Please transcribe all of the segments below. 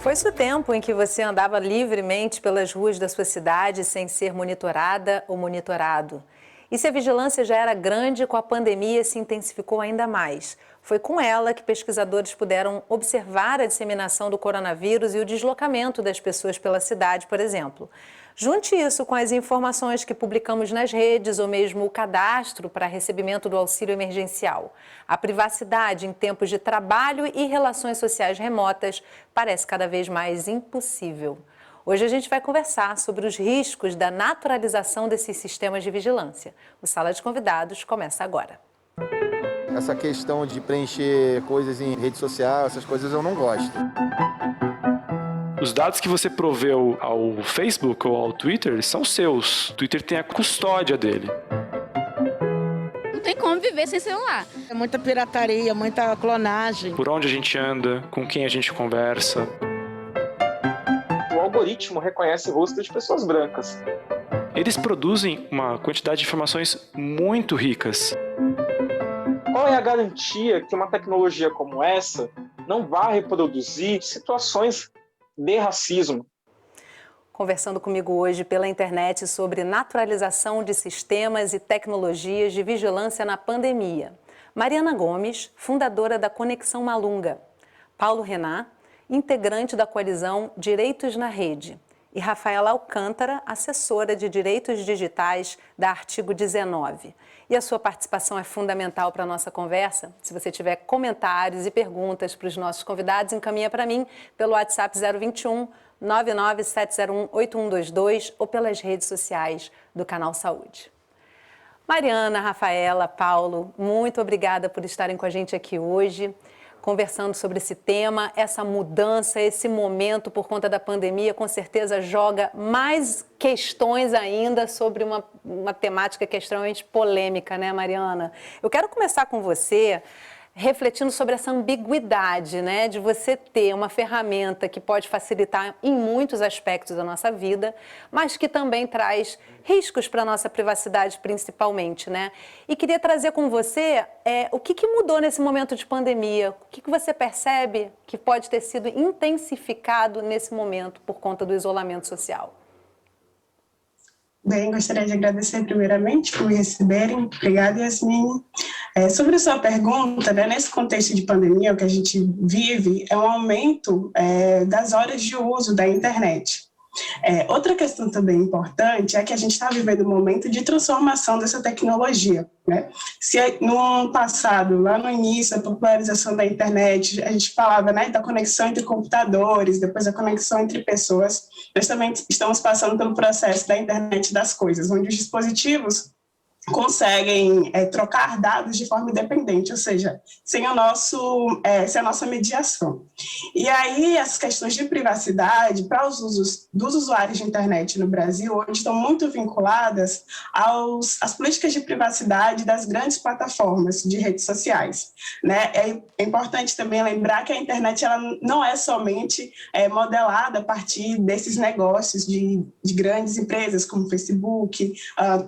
Foi-se o tempo em que você andava livremente pelas ruas da sua cidade sem ser monitorada ou monitorado. E se a vigilância já era grande, com a pandemia se intensificou ainda mais. Foi com ela que pesquisadores puderam observar a disseminação do coronavírus e o deslocamento das pessoas pela cidade, por exemplo. Junte isso com as informações que publicamos nas redes ou mesmo o cadastro para recebimento do auxílio emergencial. A privacidade em tempos de trabalho e relações sociais remotas parece cada vez mais impossível. Hoje a gente vai conversar sobre os riscos da naturalização desses sistemas de vigilância. O Sala de Convidados começa agora. Essa questão de preencher coisas em rede social, essas coisas eu não gosto. Os dados que você proveu ao Facebook ou ao Twitter são seus. O Twitter tem a custódia dele. Não tem como viver sem celular. É muita pirataria, muita clonagem. Por onde a gente anda, com quem a gente conversa. O algoritmo reconhece o rosto de pessoas brancas. Eles produzem uma quantidade de informações muito ricas. Qual é a garantia que uma tecnologia como essa não vai reproduzir situações de racismo? Conversando comigo hoje pela internet sobre naturalização de sistemas e tecnologias de vigilância na pandemia. Mariana Gomes, fundadora da Conexão Malunga. Paulo Renan, integrante da coalizão Direitos na Rede. E Rafaela Alcântara, assessora de Direitos Digitais da Artigo 19. E a sua participação é fundamental para a nossa conversa. Se você tiver comentários e perguntas para os nossos convidados, encaminha para mim pelo WhatsApp 021 99701 8122 ou pelas redes sociais do Canal Saúde. Mariana, Rafaela, Paulo, muito obrigada por estarem com a gente aqui hoje, conversando sobre esse tema. Essa mudança, esse momento por conta da pandemia, com certeza joga mais questões ainda sobre uma temática que é extremamente polêmica, né, Mariana? Eu quero começar com você refletindo sobre essa ambiguidade, né, de você ter uma ferramenta que pode facilitar em muitos aspectos da nossa vida, mas que também traz riscos para a nossa privacidade, principalmente, né? E queria trazer com você o que mudou nesse momento de pandemia, o que você percebe que pode ter sido intensificado nesse momento por conta do isolamento social. Bem, gostaria de agradecer primeiramente por me receberem. Obrigada, Yasmine. Sobre a sua pergunta, né, nesse contexto de pandemia, o que a gente vive é um aumento das horas de uso da internet. Outra questão também importante é que a gente está vivendo um momento de transformação dessa tecnologia, né? Se no passado, lá no início da popularização da internet, a gente falava, né, da conexão entre computadores, depois da conexão entre pessoas, nós também estamos passando pelo processo da internet das coisas, onde os dispositivos conseguem trocar dados de forma independente, ou seja, sem a nossa mediação. E aí, as questões de privacidade para os usos dos usuários de internet no Brasil hoje estão muito vinculadas às políticas de privacidade das grandes plataformas de redes sociais, né? É importante também lembrar que a internet ela não é somente modelada a partir desses negócios de grandes empresas como Facebook,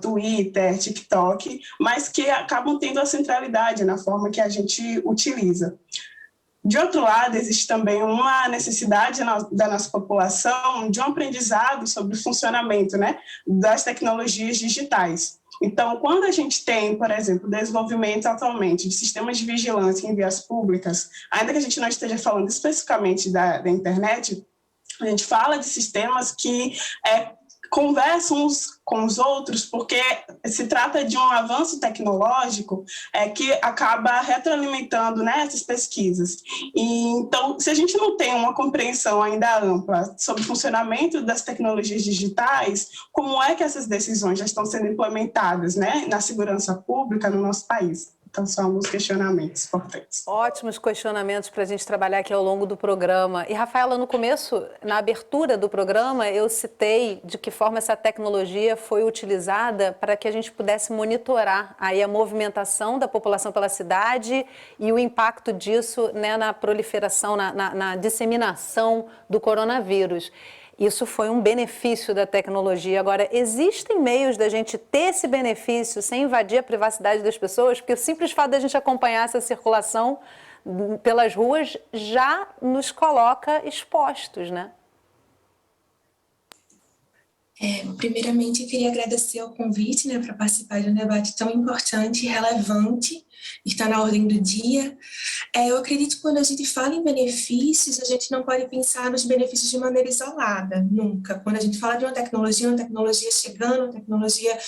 Twitter, TikTok, mas que acabam tendo a centralidade na forma que a gente utiliza. De outro lado, existe também uma necessidade da nossa população de um aprendizado sobre o funcionamento, né, das tecnologias digitais. Então, quando a gente tem, por exemplo, desenvolvimento atualmente de sistemas de vigilância em vias públicas, ainda que a gente não esteja falando especificamente da internet, a gente fala de sistemas que conversam uns com os outros, porque se trata de um avanço tecnológico que acaba retroalimentando, né, essas pesquisas. E, então, se a gente não tem uma compreensão ainda ampla sobre o funcionamento das tecnologias digitais, como é que essas decisões já estão sendo implementadas, né, na segurança pública no nosso país? Então, são alguns questionamentos importantes. Ótimos questionamentos para a gente trabalhar aqui ao longo do programa. E, Rafaela, no começo, na abertura do programa, eu citei de que forma essa tecnologia foi utilizada para que a gente pudesse monitorar aí a movimentação da população pela cidade e o impacto disso, né, na proliferação, na disseminação do coronavírus. Isso foi um benefício da tecnologia. Agora, existem meios da gente ter esse benefício sem invadir a privacidade das pessoas? Porque o simples fato da gente acompanhar essa circulação pelas ruas já nos coloca expostos, né? Primeiramente, eu queria agradecer o convite, para participar de um debate tão importante e relevante, que está na ordem do dia. Eu acredito que quando a gente fala em benefícios, a gente não pode pensar nos benefícios de maneira isolada, nunca. Quando a gente fala de uma tecnologia chegando, uma tecnologia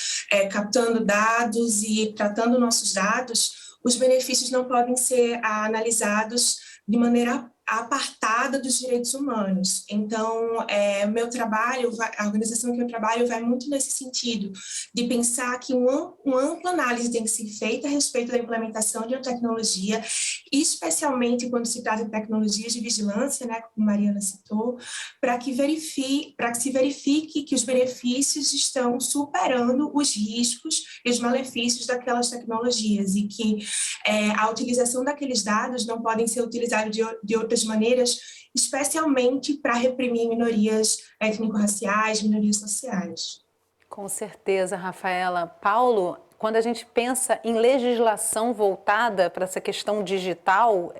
captando dados e tratando nossos dados, os benefícios não podem ser analisados de maneira apartada dos direitos humanos. Então, meu trabalho, a organização que eu trabalho vai muito nesse sentido, de pensar que uma ampla análise tem que ser feita a respeito da implementação de uma tecnologia, especialmente quando se trata de tecnologias de vigilância, como a Mariana citou, para que se verifique que os benefícios estão superando os riscos e os malefícios daquelas tecnologias e que a utilização daqueles dados não podem ser utilizados de outras maneiras, especialmente para reprimir minorias étnico-raciais, minorias sociais. Com certeza, Rafaela. Paulo, quando a gente pensa em legislação voltada para essa questão digital,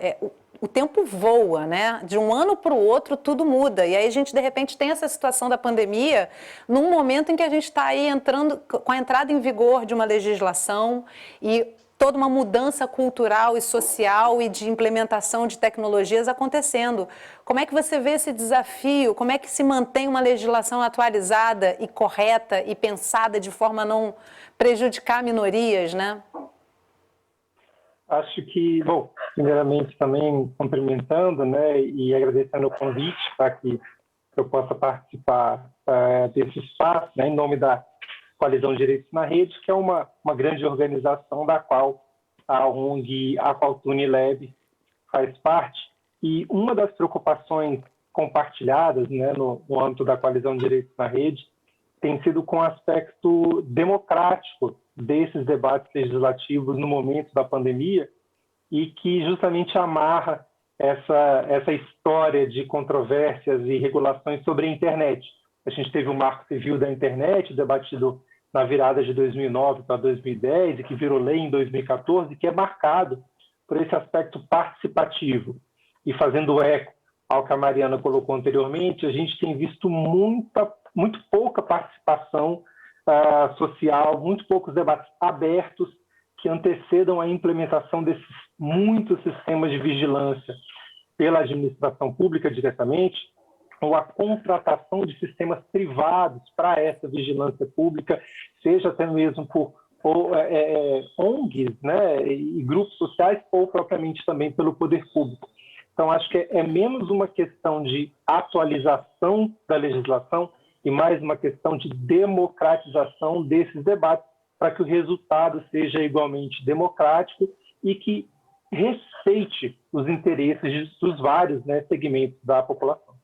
o tempo voa, né? De um ano para o outro tudo muda. E aí a gente, de repente, tem essa situação da pandemia num momento em que a gente está aí entrando com a entrada em vigor de uma legislação e toda uma mudança cultural e social e de implementação de tecnologias acontecendo. Como é que você vê esse desafio? Como é que se mantém uma legislação atualizada e correta e pensada de forma a não prejudicar minorias, né? Acho que, bom, primeiramente também cumprimentando, e agradecendo o convite para que eu possa participar desse espaço, em nome da Coalizão de Direitos na Rede, que é uma grande organização da qual a ONG Aqualtune Lab faz parte. E uma das preocupações compartilhadas no âmbito da Coalizão de Direitos na Rede tem sido com o aspecto democrático desses debates legislativos no momento da pandemia e que justamente amarra essa história de controvérsias e regulações sobre a internet. A gente teve o Marco Civil da Internet, debatido na virada de 2009 para 2010, e que virou lei em 2014, que é marcado por esse aspecto participativo. E fazendo eco ao que a Mariana colocou anteriormente, a gente tem visto muito pouca participação social, muito poucos debates abertos que antecedam a implementação desses muitos sistemas de vigilância pela administração pública diretamente, ou a contratação de sistemas privados para essa vigilância pública, seja até mesmo por ONGs, e grupos sociais, ou propriamente também pelo poder público. Então, acho que é menos uma questão de atualização da legislação e mais uma questão de democratização desses debates para que o resultado seja igualmente democrático e que respeite os interesses dos vários segmentos da população.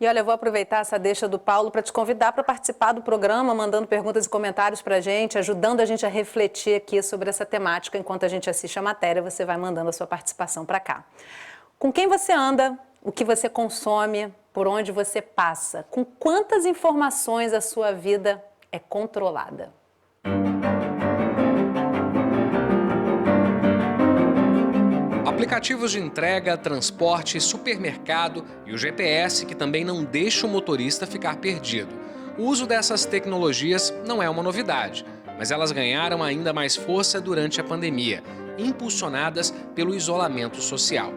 E olha, eu vou aproveitar essa deixa do Paulo para te convidar para participar do programa, mandando perguntas e comentários para a gente, ajudando a gente a refletir aqui sobre essa temática. Enquanto a gente assiste a matéria, você vai mandando a sua participação para cá. Com quem você anda, o que você consome, por onde você passa, com quantas informações a sua vida é controlada? Aplicativos de entrega, transporte, supermercado e o GPS, que também não deixa o motorista ficar perdido. O uso dessas tecnologias não é uma novidade, mas elas ganharam ainda mais força durante a pandemia, impulsionadas pelo isolamento social.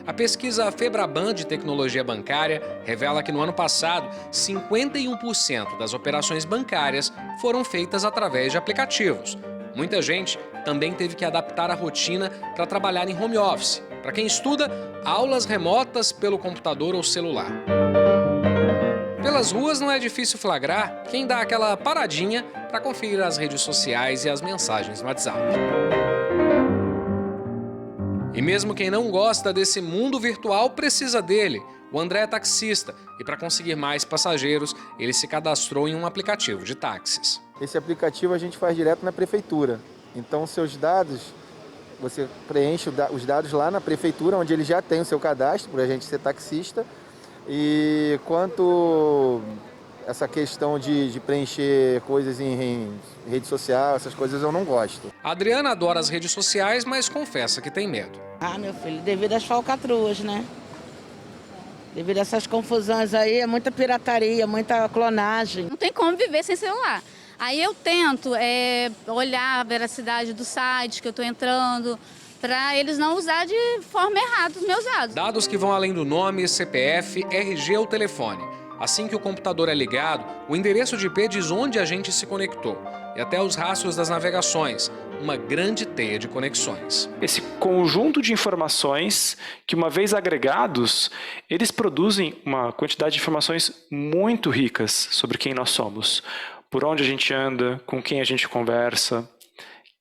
A pesquisa Febraban de tecnologia bancária revela que no ano passado, 51% das operações bancárias foram feitas através de aplicativos. Muita gente também teve que adaptar a rotina para trabalhar em home office. Para quem estuda, aulas remotas pelo computador ou celular. Pelas ruas não é difícil flagrar quem dá aquela paradinha para conferir as redes sociais e as mensagens no WhatsApp. E mesmo quem não gosta desse mundo virtual precisa dele. O André é taxista e para conseguir mais passageiros, ele se cadastrou em um aplicativo de táxis. Esse aplicativo a gente faz direto na prefeitura. Então, seus dados, você preenche os dados lá na prefeitura, onde ele já tem o seu cadastro, por a gente ser taxista. E quanto essa questão de preencher coisas em rede social, essas coisas eu não gosto. A Adriana adora as redes sociais, mas confessa que tem medo. Ah, meu filho, devido às falcatruas, né? Devido a essas confusões aí, é muita pirataria, muita clonagem. Não tem como viver sem celular. Aí eu tento olhar a veracidade do site que eu estou entrando, para eles não usar de forma errada os meus dados. Dados que vão além do nome, CPF, RG ou telefone. Assim que o computador é ligado, o endereço de IP diz onde a gente se conectou. E até os rastros das navegações. Uma grande teia de conexões. Esse conjunto de informações que, uma vez agregados, eles produzem uma quantidade de informações muito ricas sobre quem nós somos, por onde a gente anda, com quem a gente conversa,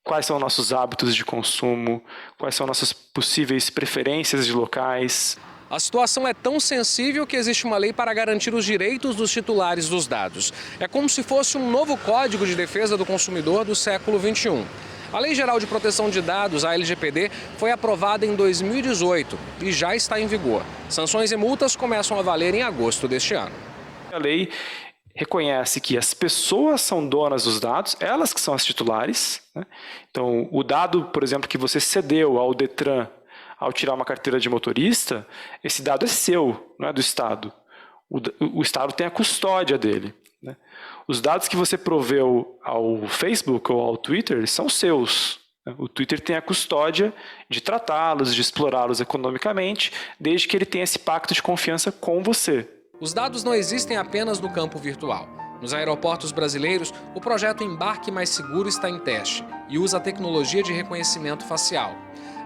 quais são nossos hábitos de consumo, quais são nossas possíveis preferências de locais. A situação é tão sensível que existe uma lei para garantir os direitos dos titulares dos dados. É como se fosse um novo Código de Defesa do Consumidor do século XXI. A Lei Geral de Proteção de Dados, a LGPD, foi aprovada em 2018 e já está em vigor. Sanções e multas começam a valer em agosto deste ano. A lei reconhece que as pessoas são donas dos dados, elas que são as titulares, né? Então, o dado, por exemplo, que você cedeu ao Detran ao tirar uma carteira de motorista, esse dado é seu, não é do Estado. O Estado tem a custódia dele, né? Os dados que você proveu ao Facebook ou ao Twitter são seus. O Twitter tem a custódia de tratá-los, de explorá-los economicamente, desde que ele tenha esse pacto de confiança com você. Os dados não existem apenas no campo virtual. Nos aeroportos brasileiros, o projeto Embarque Mais Seguro está em teste e usa a tecnologia de reconhecimento facial.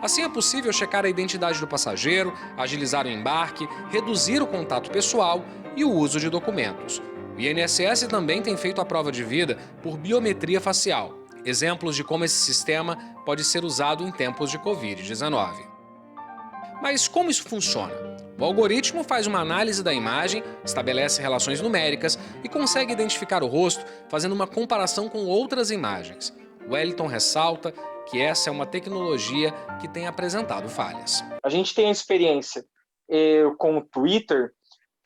Assim é possível checar a identidade do passageiro, agilizar o embarque, reduzir o contato pessoal e o uso de documentos. O INSS também tem feito a prova de vida por biometria facial, exemplos de como esse sistema pode ser usado em tempos de Covid-19. Mas como isso funciona? O algoritmo faz uma análise da imagem, estabelece relações numéricas e consegue identificar o rosto fazendo uma comparação com outras imagens. Wellington ressalta que essa é uma tecnologia que tem apresentado falhas. A gente tem a experiência com o Twitter,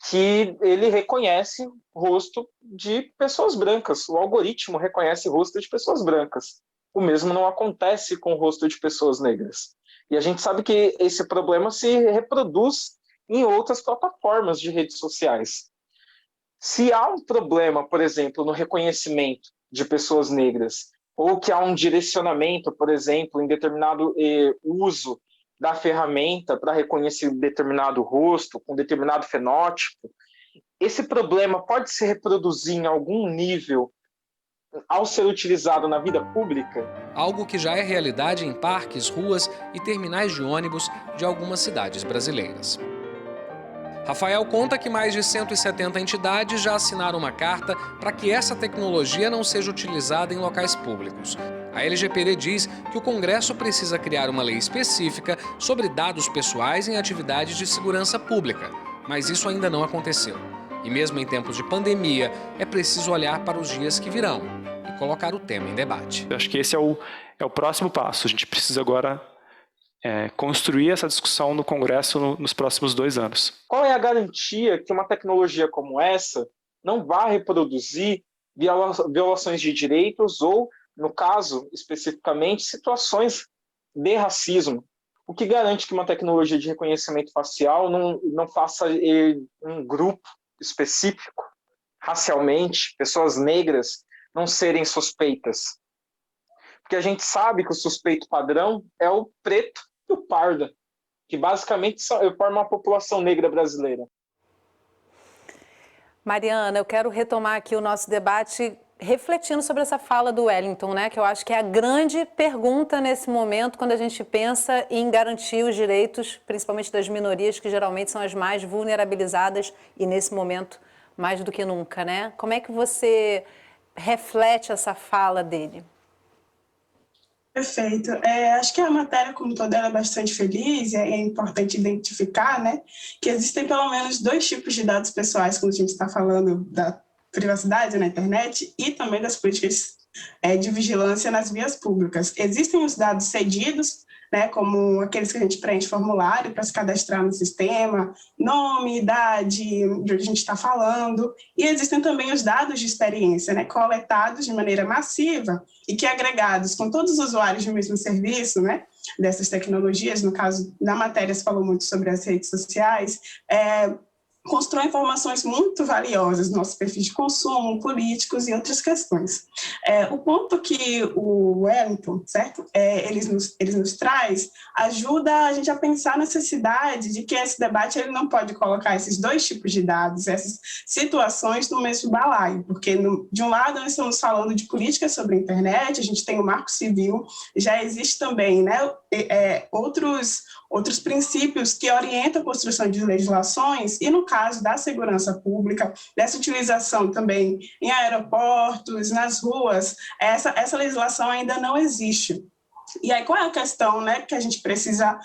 que ele reconhece o rosto de pessoas brancas. O algoritmo reconhece o rosto de pessoas brancas. O mesmo não acontece com o rosto de pessoas negras. E a gente sabe que esse problema se reproduz em outras plataformas de redes sociais. Se há um problema, por exemplo, no reconhecimento de pessoas negras, ou que há um direcionamento, por exemplo, em determinado uso da ferramenta para reconhecer determinado rosto, com determinado fenótipo, esse problema pode se reproduzir em algum nível ao ser utilizado na vida pública? Algo que já é realidade em parques, ruas e terminais de ônibus de algumas cidades brasileiras. Rafael conta que mais de 170 entidades já assinaram uma carta para que essa tecnologia não seja utilizada em locais públicos. A LGPD diz que o Congresso precisa criar uma lei específica sobre dados pessoais em atividades de segurança pública, mas isso ainda não aconteceu. E mesmo em tempos de pandemia, é preciso olhar para os dias que virão e colocar o tema em debate. Eu acho que esse é o próximo passo. A gente precisa agora construir essa discussão no Congresso nos próximos 2 anos. Qual é a garantia que uma tecnologia como essa não vai reproduzir violações de direitos ou, no caso, especificamente, situações de racismo? O que garante que uma tecnologia de reconhecimento facial não faça um grupo específico, racialmente, pessoas negras, não serem suspeitas? Porque a gente sabe que o suspeito padrão é o preto e o pardo, que basicamente formam a população negra brasileira. Mariana, eu quero retomar aqui o nosso debate refletindo sobre essa fala do Wellington, né? Que eu acho que é a grande pergunta nesse momento quando a gente pensa em garantir os direitos, principalmente das minorias, que geralmente são as mais vulnerabilizadas e nesse momento mais do que nunca, né? Como é que você reflete essa fala dele? Perfeito. Acho que a matéria como toda ela é bastante feliz e é importante identificar, né, que existem pelo menos 2 tipos de dados pessoais quando a gente está falando da privacidade na internet e também das políticas de vigilância nas vias públicas. Existem os dados cedidos, né, como aqueles que a gente preenche formulário para se cadastrar no sistema, nome, idade, de onde a gente está falando, e existem também os dados de experiência, né, coletados de maneira massiva e que agregados com todos os usuários do mesmo serviço, né, dessas tecnologias, no caso, na matéria se falou muito sobre as redes sociais, constrói informações muito valiosas, nossos perfis de consumo, políticos e outras questões. O ponto que o Wellington, certo? Ele nos traz, ajuda a gente a pensar a necessidade de que esse debate ele não pode colocar esses dois tipos de dados, essas situações no mesmo balaio, porque de um lado nós estamos falando de políticas sobre a internet, a gente tem o Marco Civil, já existe também, né, outros princípios que orientam a construção de legislações, e no caso da segurança pública, dessa utilização também em aeroportos, nas ruas, essa legislação ainda não existe. E aí, qual é a questão, né, que a gente precisa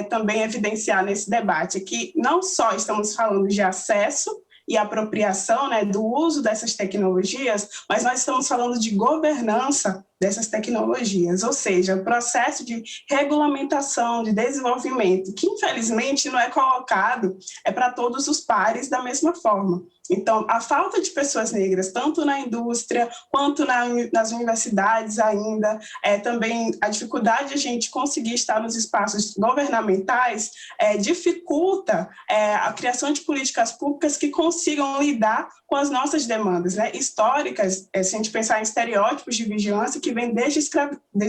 também evidenciar nesse debate? É que não só estamos falando de acesso e apropriação, né, do uso dessas tecnologias, mas nós estamos falando de governança dessas tecnologias, ou seja, o processo de regulamentação, de desenvolvimento, que infelizmente não é colocado para todos os pares da mesma forma. Então, a falta de pessoas negras, tanto na indústria quanto nas universidades ainda, também a dificuldade de a gente conseguir estar nos espaços governamentais dificulta a criação de políticas públicas que consigam lidar com as nossas demandas, né, históricas, se a gente pensar em estereótipos de vigilância que vem desde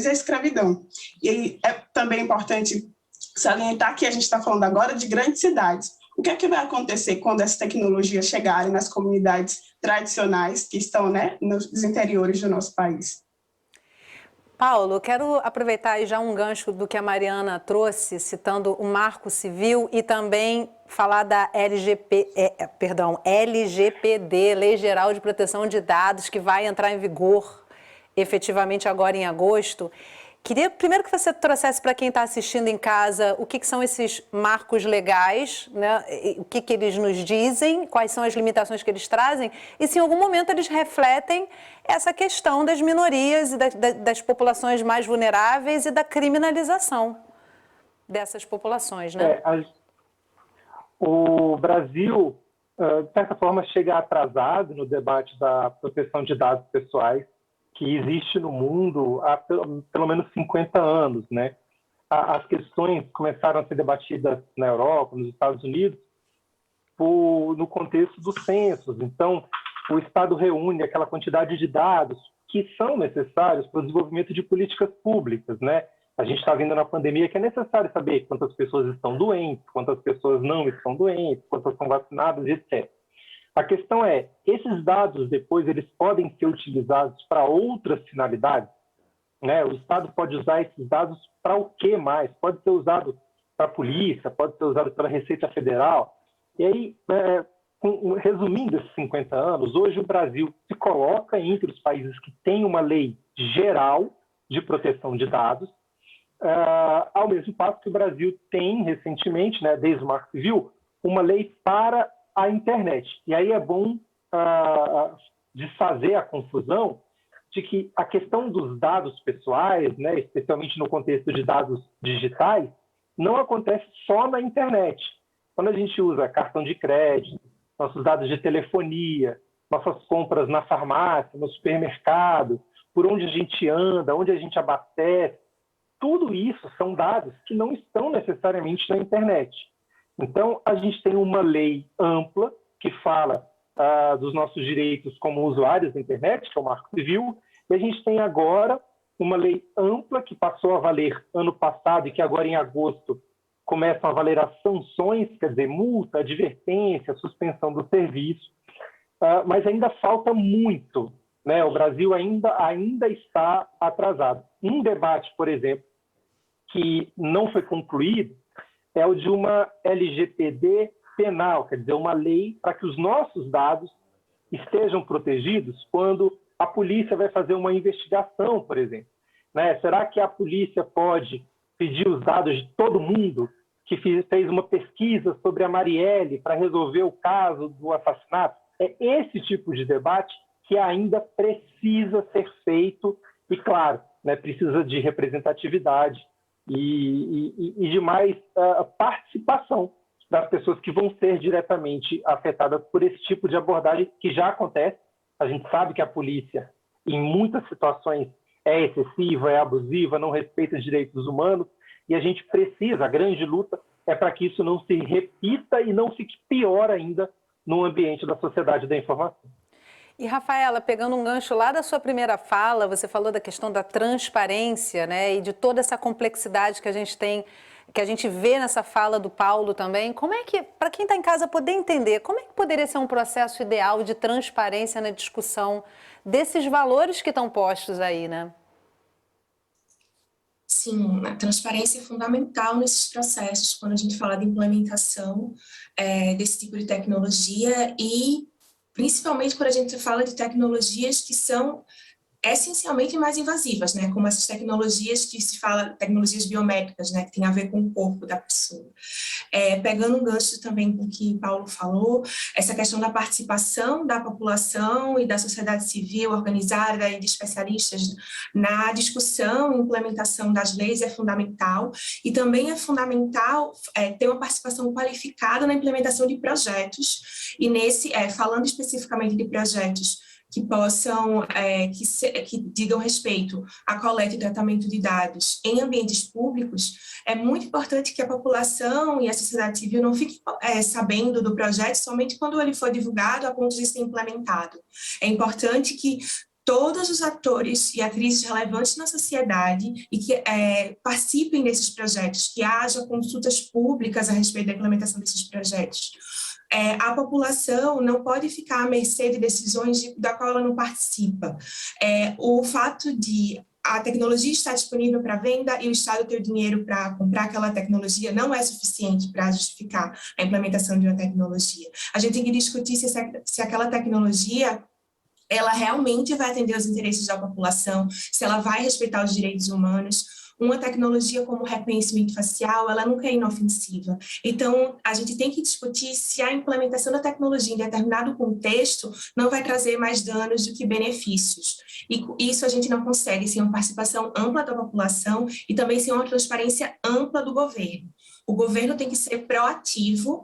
a escravidão. E é também importante salientar que a gente está falando agora de grandes cidades. O que é que vai acontecer quando essas tecnologias chegarem nas comunidades tradicionais que estão, né, nos interiores do nosso país? Paulo, eu quero aproveitar aí já um gancho do que a Mariana trouxe, citando o Marco Civil, e também falar da LGPD, Lei Geral de Proteção de Dados, que vai entrar em vigor efetivamente agora em agosto. Queria primeiro que você trouxesse para quem está assistindo em casa o que são esses marcos legais, né? O que eles nos dizem, quais são as limitações que eles trazem e se em algum momento eles refletem essa questão das minorias e das populações mais vulneráveis e da criminalização dessas populações, né? O Brasil, de certa forma, chega atrasado no debate da proteção de dados pessoais, que existe no mundo há pelo menos 50 anos, né? As questões começaram a ser debatidas na Europa, nos Estados Unidos, no contexto dos censos. Então, o Estado reúne aquela quantidade de dados que são necessários para o desenvolvimento de políticas públicas, né? A gente está vendo na pandemia que é necessário saber quantas pessoas estão doentes, quantas pessoas não estão doentes, quantas são vacinadas, etc. A questão é, esses dados depois eles podem ser utilizados para outras finalidades, né? O Estado pode usar esses dados para o que mais? Pode ser usado para a polícia, pode ser usado pela Receita Federal. E aí, resumindo esses 50 anos, hoje o Brasil se coloca entre os países que têm uma lei geral de proteção de dados, ao mesmo passo que o Brasil tem recentemente, né, desde o Marco Civil, uma lei para a internet. E aí é bom desfazer a confusão de que a questão dos dados pessoais, né, especialmente no contexto de dados digitais, não acontece só na internet. Quando a gente usa cartão de crédito, nossos dados de telefonia, nossas compras na farmácia, no supermercado, por onde a gente anda, onde a gente abastece, tudo isso são dados que não estão necessariamente na internet. Então, a gente tem uma lei ampla que fala dos nossos direitos como usuários da internet, que é o Marco Civil, e a gente tem agora uma lei ampla que passou a valer ano passado e que agora em agosto começam a valer as sanções, quer dizer, multa, advertência, suspensão do serviço, mas ainda falta muito, né? O Brasil ainda está atrasado. Um debate, por exemplo, que não foi concluído, é o de uma LGPD penal, quer dizer, uma lei para que os nossos dados estejam protegidos quando a polícia vai fazer uma investigação, por exemplo. Né? Será que a polícia pode pedir os dados de todo mundo que fez uma pesquisa sobre a Marielle para resolver o caso do assassinato? É esse tipo de debate que ainda precisa ser feito e, claro, né, precisa de representatividade e de mais participação das pessoas que vão ser diretamente afetadas por esse tipo de abordagem que já acontece. A gente sabe que a polícia, em muitas situações, é excessiva, é abusiva, não respeita os direitos humanos, e a gente precisa, a grande luta é para que isso não se repita e não fique pior ainda no ambiente da sociedade da informação. E, Rafaela, pegando um gancho lá da sua primeira fala, você falou da questão da transparência, né, e de toda essa complexidade que a gente tem, que a gente vê nessa fala do Paulo também. Como é que, para quem está em casa poder entender, como é que poderia ser um processo ideal de transparência na discussão desses valores que estão postos aí, né? Sim, a transparência é fundamental nesses processos, quando a gente fala de implementação desse tipo de tecnologia e principalmente quando a gente fala de tecnologias que são essencialmente mais invasivas, né, como essas tecnologias que se fala, tecnologias biométricas, né, que tem a ver com o corpo da pessoa. Pegando um gancho também com o que Paulo falou, essa questão da participação da população e da sociedade civil organizada e de especialistas na discussão e implementação das leis é fundamental, e também é fundamental ter uma participação qualificada na implementação de projetos, e falando especificamente de projetos que possam, que digam respeito à coleta e tratamento de dados em ambientes públicos, é muito importante que a população e a sociedade civil não fiquem sabendo do projeto somente quando ele for divulgado a ponto de ser implementado. É importante que todos os atores e atrizes relevantes na sociedade e que participem desses projetos, que haja consultas públicas a respeito da implementação desses projetos. A população não pode ficar à mercê de decisões da qual ela não participa. O fato de a tecnologia estar disponível para venda e o Estado ter o dinheiro para comprar aquela tecnologia não é suficiente para justificar a implementação de uma tecnologia. A gente tem que discutir se aquela tecnologia ela realmente vai atender aos interesses da população, se ela vai respeitar os direitos humanos. Uma tecnologia como o reconhecimento facial, ela nunca é inofensiva. Então, a gente tem que discutir se a implementação da tecnologia em determinado contexto não vai trazer mais danos do que benefícios. E isso a gente não consegue sem uma participação ampla da população e também sem uma transparência ampla do governo. O governo tem que ser proativo,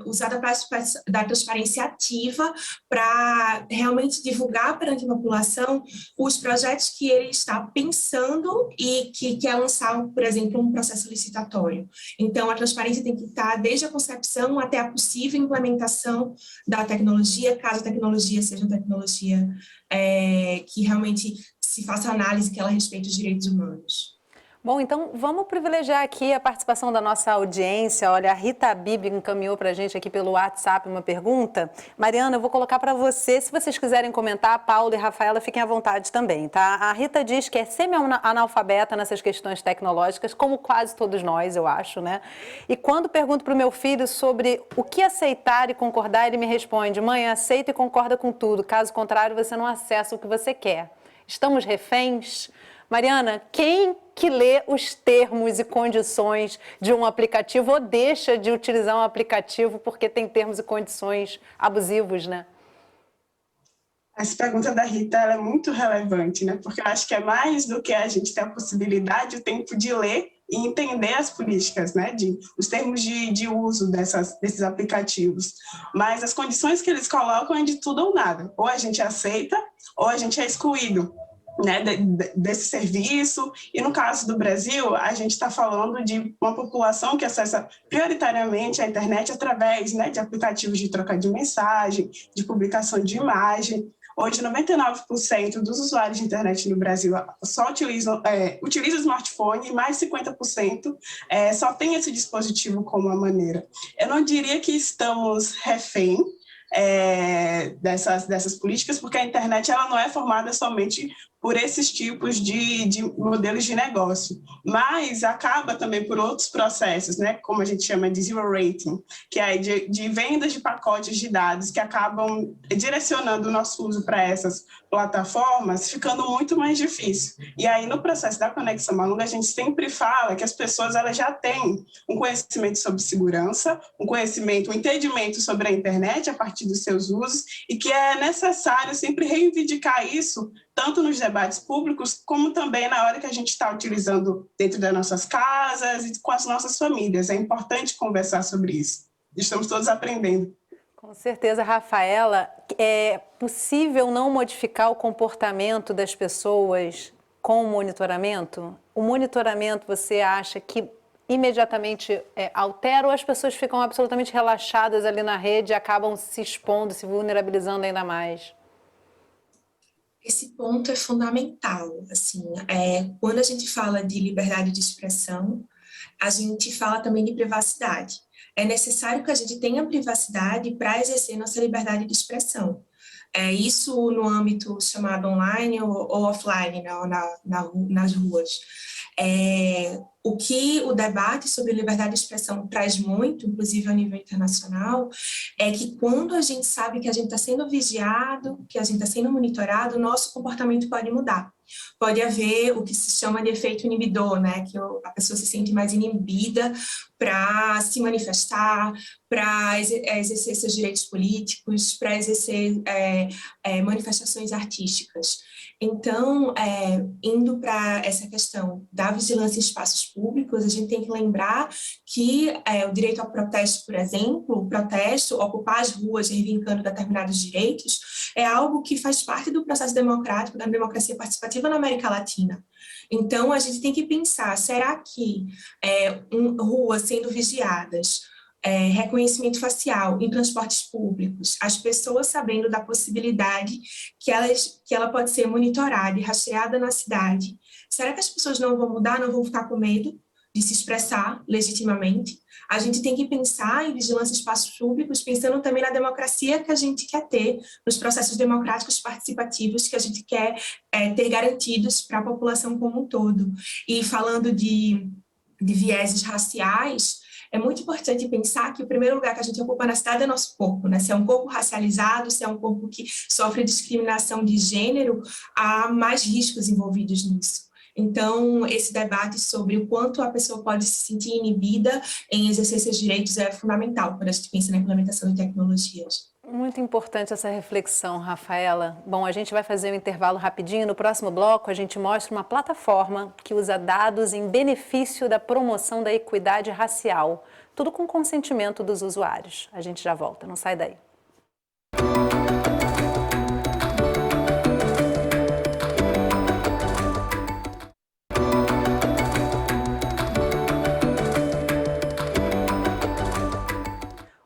usar da transparência ativa para realmente divulgar perante a população os projetos que ele está pensando e que quer lançar, por exemplo, um processo licitatório. Então, a transparência tem que estar desde a concepção até a possível implementação da tecnologia, caso a tecnologia seja uma tecnologia que realmente se faça análise que ela respeite os direitos humanos. Bom, então vamos privilegiar aqui a participação da nossa audiência. Olha, a Rita Bibi encaminhou para a gente aqui pelo WhatsApp uma pergunta. Mariana, eu vou colocar para você. Se vocês quiserem comentar, Paulo e Rafaela, fiquem à vontade também, tá? A Rita diz que é semi-analfabeta nessas questões tecnológicas, como quase todos nós, eu acho, né? E quando pergunto para o meu filho sobre o que aceitar e concordar, ele me responde: mãe, aceita e concorda com tudo. Caso contrário, você não acessa o que você quer. Estamos reféns? Mariana, quem que lê os termos e condições de um aplicativo ou deixa de utilizar um aplicativo porque tem termos e condições abusivos, né? Essa pergunta da Rita ela é muito relevante, né? Porque eu acho que é mais do que a gente ter a possibilidade, o tempo de ler e entender as políticas, né? Os termos de uso desses aplicativos. Mas as condições que eles colocam é de tudo ou nada. Ou a gente aceita, ou a gente é excluído, né, desse serviço. E no caso do Brasil, a gente está falando de uma população que acessa prioritariamente a internet através, né, de aplicativos de troca de mensagem, de publicação de imagem. Hoje, 99% dos usuários de internet no Brasil só utilizam o smartphone e mais de 50% só tem esse dispositivo como uma maneira. Eu não diria que estamos refém dessas políticas, porque a internet ela não é formada somente por esses tipos de modelos de negócio, mas acaba também por outros processos, né, como a gente chama de zero rating, que é de vendas de pacotes de dados que acabam direcionando o nosso uso para essas plataformas, ficando muito mais difícil. E aí, no processo da Conexão Malunga, a gente sempre fala que as pessoas elas já têm um conhecimento sobre segurança, um entendimento sobre a internet a partir dos seus usos, e que é necessário sempre reivindicar isso, tanto nos debates públicos, como também na hora que a gente está utilizando dentro das nossas casas e com as nossas famílias. É importante conversar sobre isso. Estamos todos aprendendo. Com certeza, Rafaela. É possível não modificar o comportamento das pessoas com o monitoramento? O monitoramento, você acha que imediatamente altera ou as pessoas ficam absolutamente relaxadas ali na rede e acabam se expondo, se vulnerabilizando ainda mais? Esse ponto é fundamental. Assim, quando a gente fala de liberdade de expressão, a gente fala também de privacidade. É necessário que a gente tenha privacidade para exercer nossa liberdade de expressão. Isso no âmbito chamado online ou offline, nas ruas. O que o debate sobre liberdade de expressão traz muito, inclusive a nível internacional, é que quando a gente sabe que a gente está sendo vigiado, que a gente está sendo monitorado, o nosso comportamento pode mudar. Pode haver o que se chama de efeito inibidor, né? Que a pessoa se sente mais inibida para se manifestar, para exercer seus direitos políticos, para exercer manifestações artísticas. Então, indo para essa questão da vigilância em espaços públicos, a gente tem que lembrar que o direito ao protesto, por exemplo, o protesto, ocupar as ruas reivindicando determinados direitos, é algo que faz parte do processo democrático, da democracia participativa na América Latina. Então, a gente tem que pensar, será que ruas sendo vigiadas, reconhecimento facial em transportes públicos, as pessoas sabendo da possibilidade que ela pode ser monitorada e rastreada na cidade, será que as pessoas não vão mudar, não vão ficar com medo de se expressar legitimamente? A gente tem que pensar em vigilância em espaços públicos, pensando também na democracia que a gente quer ter, nos processos democráticos participativos que a gente quer ter garantidos para a população como um todo. E falando de vieses raciais, é muito importante pensar que o primeiro lugar que a gente ocupa na cidade é nosso corpo, né? Se é um corpo racializado, se é um corpo que sofre discriminação de gênero, há mais riscos envolvidos nisso. Então, esse debate sobre o quanto a pessoa pode se sentir inibida em exercer seus direitos é fundamental quando a gente pensa na implementação de tecnologias. Muito importante essa reflexão, Rafaela. Bom, a gente vai fazer um intervalo rapidinho. No próximo bloco, a gente mostra uma plataforma que usa dados em benefício da promoção da equidade racial. Tudo com consentimento dos usuários. A gente já volta, não sai daí.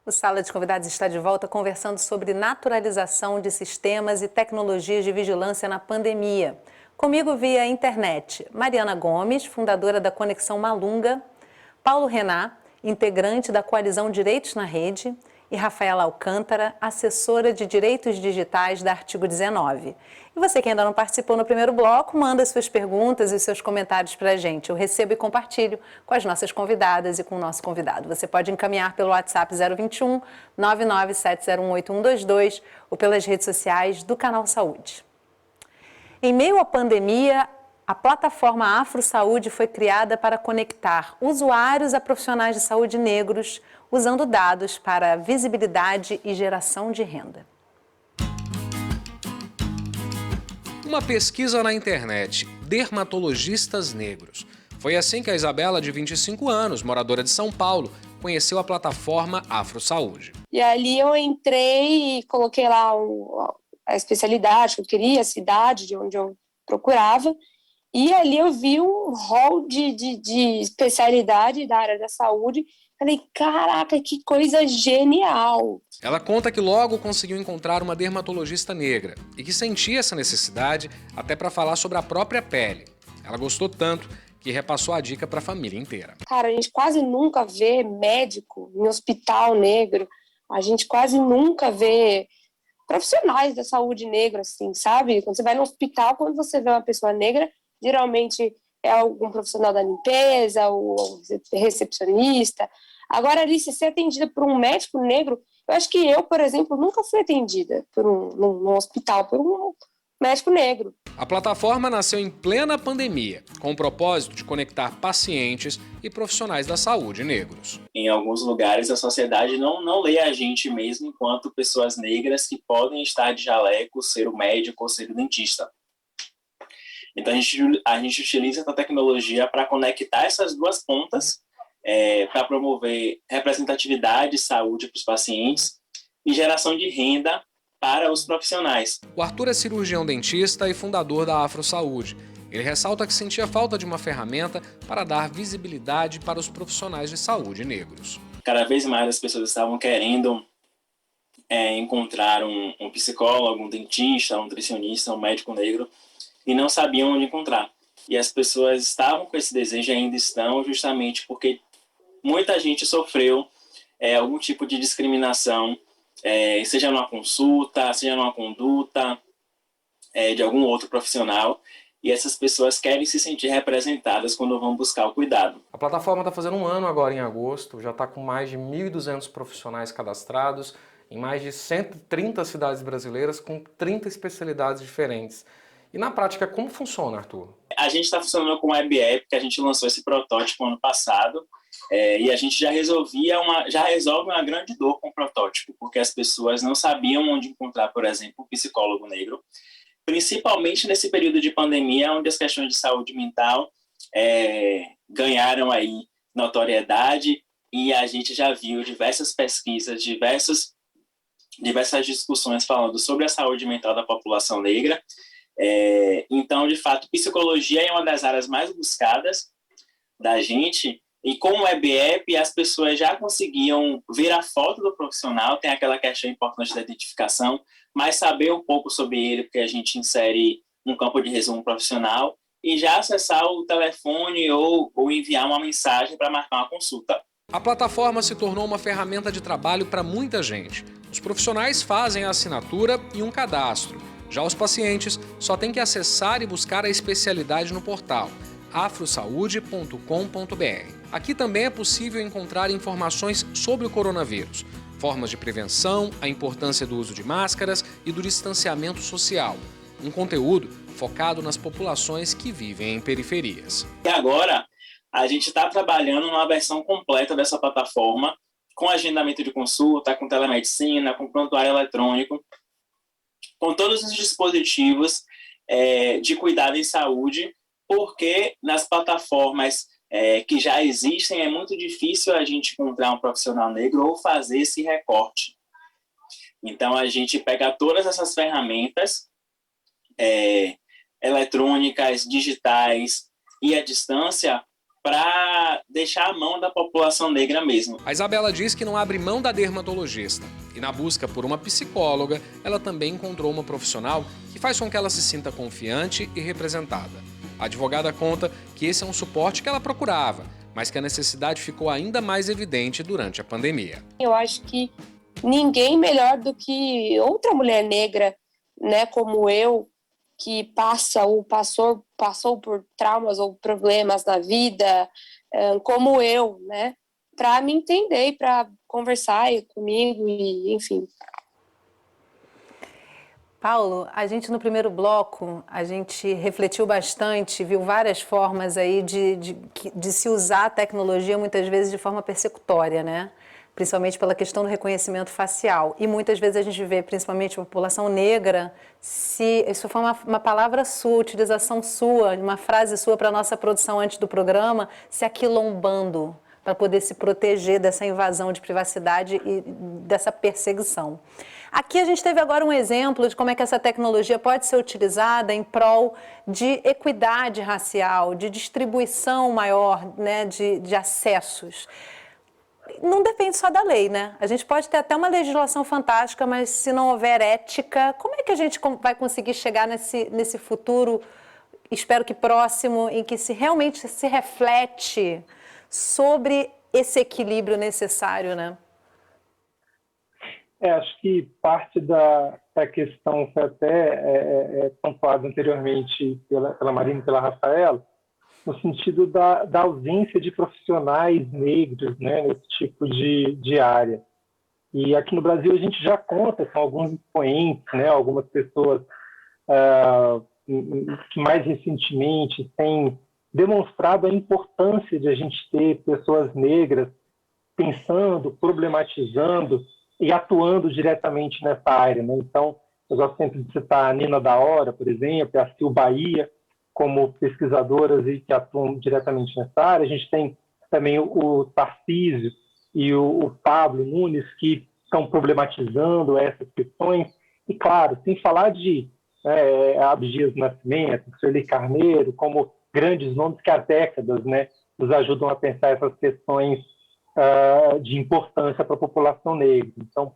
O Sala de Convidados está de volta conversando sobre naturalização de sistemas e tecnologias de vigilância na pandemia. Comigo via internet, Mariana Gomes, fundadora da Conexão Malunga, Paulo Renan, integrante da Coalizão Direitos na Rede, e Rafaela Alcântara, assessora de Direitos Digitais da Artigo 19. E você que ainda não participou no primeiro bloco, manda suas perguntas e seus comentários para a gente. Eu recebo e compartilho com as nossas convidadas e com o nosso convidado. Você pode encaminhar pelo WhatsApp 021 997018122 ou pelas redes sociais do Canal Saúde. Em meio à pandemia, a plataforma Afro Saúde foi criada para conectar usuários a profissionais de saúde negros, usando dados para visibilidade e geração de renda. Uma pesquisa na internet, dermatologistas negros. Foi assim que a Isabela, de 25 anos, moradora de São Paulo, conheceu a plataforma Afro Saúde. E ali eu entrei e coloquei lá a especialidade que eu queria, a cidade de onde eu procurava, e ali eu vi um rol de especialidade da área da saúde. Falei, caraca, que coisa genial! Ela conta que logo conseguiu encontrar uma dermatologista negra e que sentia essa necessidade até para falar sobre a própria pele. Ela gostou tanto que repassou a dica para a família inteira. Cara, a gente quase nunca vê médico em hospital negro, a gente quase nunca vê profissionais da saúde negro, assim, sabe? Quando você vai no hospital, quando você vê uma pessoa negra, geralmente é algum profissional da limpeza, ou recepcionista. Agora, ali, se ser atendida por um médico negro, eu acho que eu, por exemplo, nunca fui atendida num hospital por um médico negro. A plataforma nasceu em plena pandemia, com o propósito de conectar pacientes e profissionais da saúde negros. Em alguns lugares, a sociedade não lê a gente mesmo enquanto pessoas negras que podem estar de jaleco, ser o médico ou ser o dentista. Então, a gente utiliza essa tecnologia para conectar essas duas pontas, para promover representatividade e saúde para os pacientes e geração de renda para os profissionais. O Arthur é cirurgião dentista e fundador da Afro Saúde. Ele ressalta que sentia falta de uma ferramenta para dar visibilidade para os profissionais de saúde negros. Cada vez mais as pessoas estavam querendo encontrar um psicólogo, um dentista, um nutricionista, um médico negro, e não sabiam onde encontrar. E as pessoas estavam com esse desejo e ainda estão, justamente porque muita gente sofreu algum tipo de discriminação, seja numa consulta, seja numa conduta de algum outro profissional, e essas pessoas querem se sentir representadas quando vão buscar o cuidado. A plataforma está fazendo 1 ano agora em agosto, já está com mais de 1.200 profissionais cadastrados, em mais de 130 cidades brasileiras, com 30 especialidades diferentes. E na prática, como funciona, Arthur? A gente está funcionando com o Web App, que a gente lançou esse protótipo ano passado, e a gente já resolve uma grande dor com o protótipo, porque as pessoas não sabiam onde encontrar, por exemplo, um psicólogo negro, principalmente nesse período de pandemia, onde as questões de saúde mental ganharam aí notoriedade, e a gente já viu diversas pesquisas, diversas discussões falando sobre a saúde mental da população negra. Então, de fato, psicologia é uma das áreas mais buscadas da gente, e com o Web App as pessoas já conseguiam ver a foto do profissional, tem aquela questão importante da identificação, mas saber um pouco sobre ele, porque a gente insere um campo de resumo profissional, e já acessar o telefone ou enviar uma mensagem para marcar uma consulta. A plataforma se tornou uma ferramenta de trabalho para muita gente. Os profissionais fazem a assinatura e um cadastro. Já os pacientes só têm que acessar e buscar a especialidade no portal afrosaude.com.br. Aqui também é possível encontrar informações sobre o coronavírus, formas de prevenção, a importância do uso de máscaras e do distanciamento social. Um conteúdo focado nas populações que vivem em periferias. E agora, a gente está trabalhando numa versão completa dessa plataforma, com agendamento de consulta, com telemedicina, com prontuário eletrônico, com todos os dispositivos de cuidado em saúde, porque nas plataformas que já existem é muito difícil a gente encontrar um profissional negro ou fazer esse recorte. Então, a gente pega todas essas ferramentas eletrônicas, digitais e à distância para deixar a mão da população negra mesmo. A Isabela diz que não abre mão da dermatologista. E na busca por uma psicóloga, ela também encontrou uma profissional que faz com que ela se sinta confiante e representada. A advogada conta que esse é um suporte que ela procurava, mas que a necessidade ficou ainda mais evidente durante a pandemia. Eu acho que ninguém melhor do que outra mulher negra, né, como eu, que passou por traumas ou problemas na vida, como eu, né, para me entender e para conversar comigo e enfim. Paulo, a gente no primeiro bloco, a gente refletiu bastante, viu várias formas aí de se usar a tecnologia muitas vezes de forma persecutória, né? Principalmente pela questão do reconhecimento facial. E muitas vezes a gente vê, principalmente a população negra, isso foi uma palavra sua, utilização sua, uma frase sua para a nossa produção antes do programa, se aquilombando para poder se proteger dessa invasão de privacidade e dessa perseguição. Aqui a gente teve agora um exemplo de como é que essa tecnologia pode ser utilizada em prol de equidade racial, de distribuição maior, né, de acessos. Não depende só da lei, né? A gente pode ter até uma legislação fantástica, mas se não houver ética, como é que a gente vai conseguir chegar nesse futuro, espero que próximo, em que realmente se reflete sobre esse equilíbrio necessário, né? Acho que parte da questão foi até pontuada anteriormente pela Marina e pela Rafaela, no sentido da ausência de profissionais negros, né, nesse tipo de área. E aqui no Brasil a gente já conta com alguns expoentes, né, algumas pessoas que mais recentemente têm demonstrado a importância de a gente ter pessoas negras pensando, problematizando e atuando diretamente nessa área, né? Então, eu gosto sempre de citar a Nina da Hora, por exemplo, e a Sil Bahia, como pesquisadoras e que atuam diretamente nessa área. A gente tem também o Tarcísio e o Pablo Nunes, que estão problematizando essas questões. E, claro, sem falar de Abdias Nascimento, Sueli Carneiro, como grandes nomes que há décadas, né, nos ajudam a pensar essas questões de importância para a população negra. Então,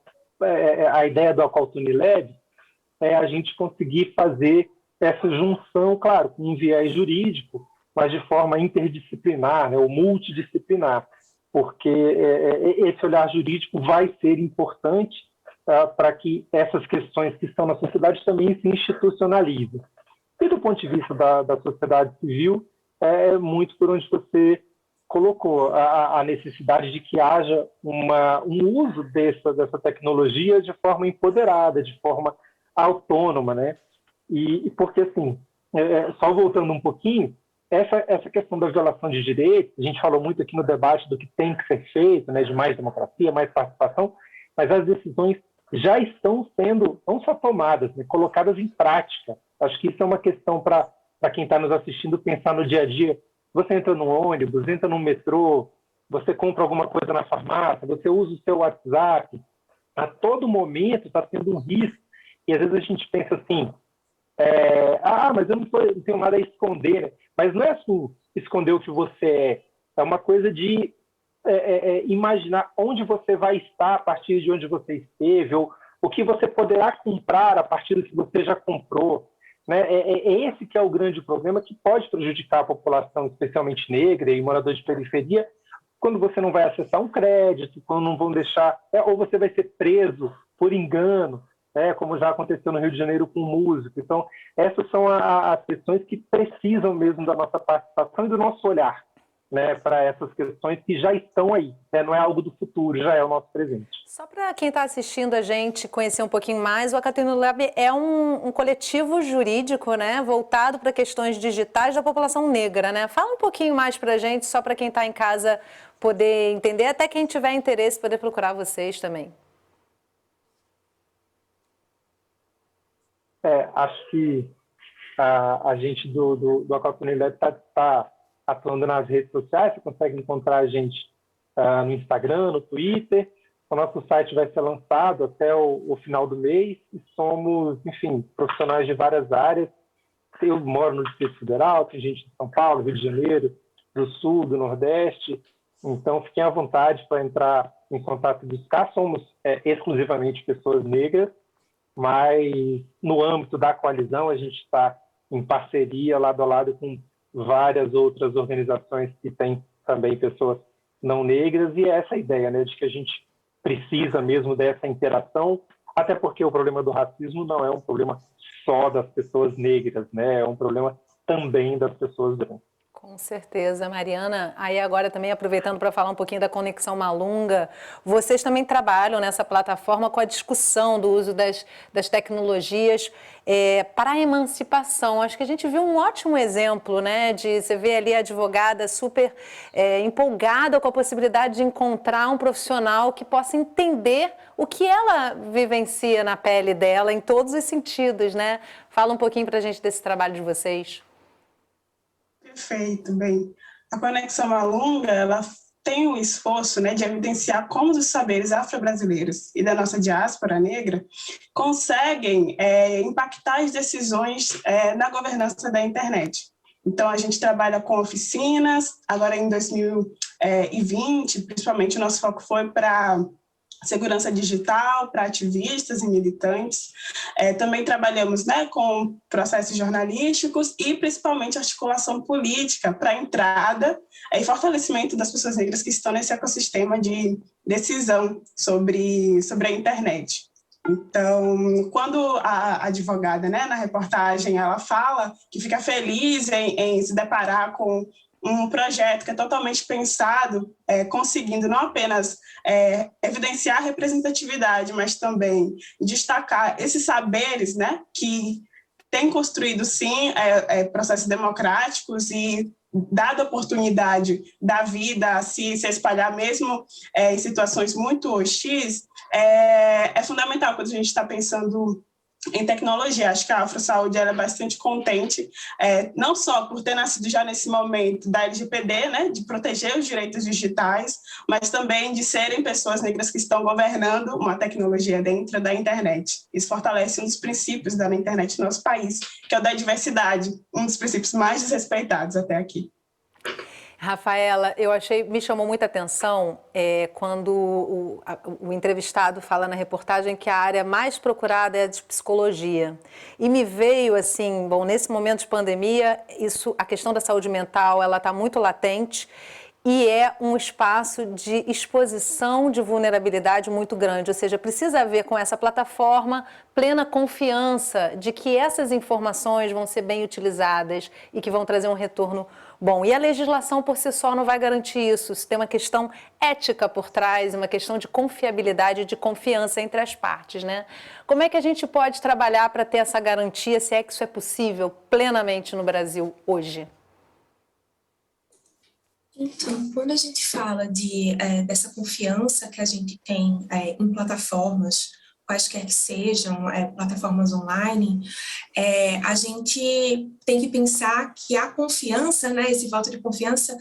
a ideia do Alcautuni Lab é a gente conseguir fazer essa junção, claro, com um viés jurídico, mas de forma interdisciplinar, né, ou multidisciplinar, porque esse olhar jurídico vai ser importante para que essas questões que estão na sociedade também se institucionalizem. E do ponto de vista da sociedade civil, é muito por onde você colocou a necessidade de que haja um uso dessa tecnologia de forma empoderada, de forma autônoma, né? E porque, assim, só voltando um pouquinho, essa questão da violação de direitos, a gente falou muito aqui no debate do que tem que ser feito, né, de mais democracia, mais participação, mas as decisões já estão sendo, não só tomadas, né, colocadas em prática. Acho que isso é uma questão para quem está nos assistindo pensar no dia a dia. Você entra no ônibus, entra no metrô, você compra alguma coisa na farmácia, você usa o seu WhatsApp, a todo momento está tendo um risco. E às vezes a gente pensa assim, mas eu não tenho nada a esconder, né? Mas não é assim, esconder o que você é uma coisa de imaginar onde você vai estar a partir de onde você esteve, ou o que você poderá comprar a partir do que você já comprou. Né? Esse que é o grande problema que pode prejudicar a população, especialmente negra e morador de periferia, quando você não vai acessar um crédito, quando não vão deixar, ou você vai ser preso por engano, como já aconteceu no Rio de Janeiro com um músico. Então, essas são as questões que precisam mesmo da nossa participação e do nosso olhar, né, para essas questões que já estão aí, né? Não é algo do futuro, já é o nosso presente. Só para quem está assistindo a gente conhecer um pouquinho mais, o Alcautuni Lab é um coletivo jurídico, né, voltado para questões digitais da população negra, né? Fala um pouquinho mais para a gente, só para quem está em casa poder entender, até quem tiver interesse poder procurar vocês também. Acho que a gente do Alcautuni Lab está atuando nas redes sociais. Você consegue encontrar a gente no Instagram, no Twitter. O nosso site vai ser lançado até o final do mês e somos, enfim, profissionais de várias áreas. Eu moro no Distrito Federal, tem gente de São Paulo, Rio de Janeiro, do Sul, do Nordeste. Então, fiquem à vontade para entrar em contato e buscar. Somos exclusivamente pessoas negras, mas no âmbito da coalizão a gente está em parceria lado a lado com várias outras organizações que têm também pessoas não negras, e é essa ideia, né, de que a gente precisa mesmo dessa interação, até porque o problema do racismo não é um problema só das pessoas negras, né, é um problema também das pessoas brancas. Com certeza, Mariana. Aí agora também aproveitando para falar um pouquinho da Conexão Malunga, vocês também trabalham nessa plataforma com a discussão do uso das tecnologias para a emancipação. Acho que a gente viu um ótimo exemplo, né? Você vê ali a advogada super empolgada com a possibilidade de encontrar um profissional que possa entender o que ela vivencia na pele dela em todos os sentidos, né? Fala um pouquinho para a gente desse trabalho de vocês. Perfeito, bem. A Conexão Malunga, ela tem um esforço, né, de evidenciar como os saberes afro-brasileiros e da nossa diáspora negra conseguem impactar as decisões na governança da internet. Então, a gente trabalha com oficinas, agora em 2020, principalmente, o nosso foco foi para segurança digital, para ativistas e militantes. Também trabalhamos, né, com processos jornalísticos e, principalmente, articulação política para a entrada e fortalecimento das pessoas negras que estão nesse ecossistema de decisão sobre a internet. Então, quando a advogada, né, na reportagem, ela fala que fica feliz em se deparar com um projeto que é totalmente pensado, conseguindo não apenas evidenciar a representatividade, mas também destacar esses saberes, né, que têm construído, sim, processos democráticos e dado a oportunidade da vida a se espalhar mesmo em situações muito hostis, é fundamental quando a gente está pensando em tecnologia. Acho que a AfroSaúde ela é bastante contente, não só por ter nascido já nesse momento da LGPD, né, de proteger os direitos digitais, mas também de serem pessoas negras que estão governando uma tecnologia dentro da internet. Isso fortalece um dos princípios da internet no nosso país, que é o da diversidade, um dos princípios mais desrespeitados até aqui. Rafaela, me chamou muita atenção quando o entrevistado fala na reportagem que a área mais procurada é a de psicologia. E me veio assim, nesse momento de pandemia, a questão da saúde mental, ela está muito latente e é um espaço de exposição de vulnerabilidade muito grande, ou seja, precisa haver com essa plataforma plena confiança de que essas informações vão ser bem utilizadas e que vão trazer um retorno bom. E a legislação por si só não vai garantir isso. Isso tem uma questão ética por trás, uma questão de confiabilidade e de confiança entre as partes, né? Como é que a gente pode trabalhar para ter essa garantia, se é que isso é possível plenamente no Brasil hoje? Então, quando a gente fala dessa confiança que a gente tem em plataformas, quaisquer que sejam, plataformas online, a gente tem que pensar que a confiança, né, esse voto de confiança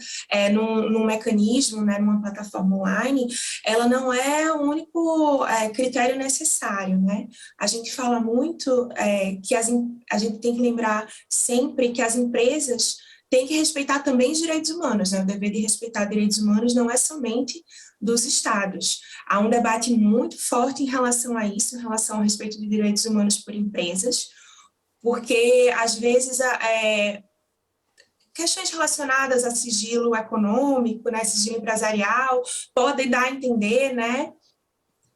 num mecanismo, né, numa plataforma online, ela não é o único critério necessário, né? A gente fala muito que a gente tem que lembrar sempre que as empresas têm que respeitar também os direitos humanos, né? O dever de respeitar direitos humanos não é somente dos estados. Há um debate muito forte em relação a isso, em relação ao respeito de direitos humanos por empresas, porque, às vezes, questões relacionadas a sigilo econômico, né, sigilo empresarial, podem dar a entender, né,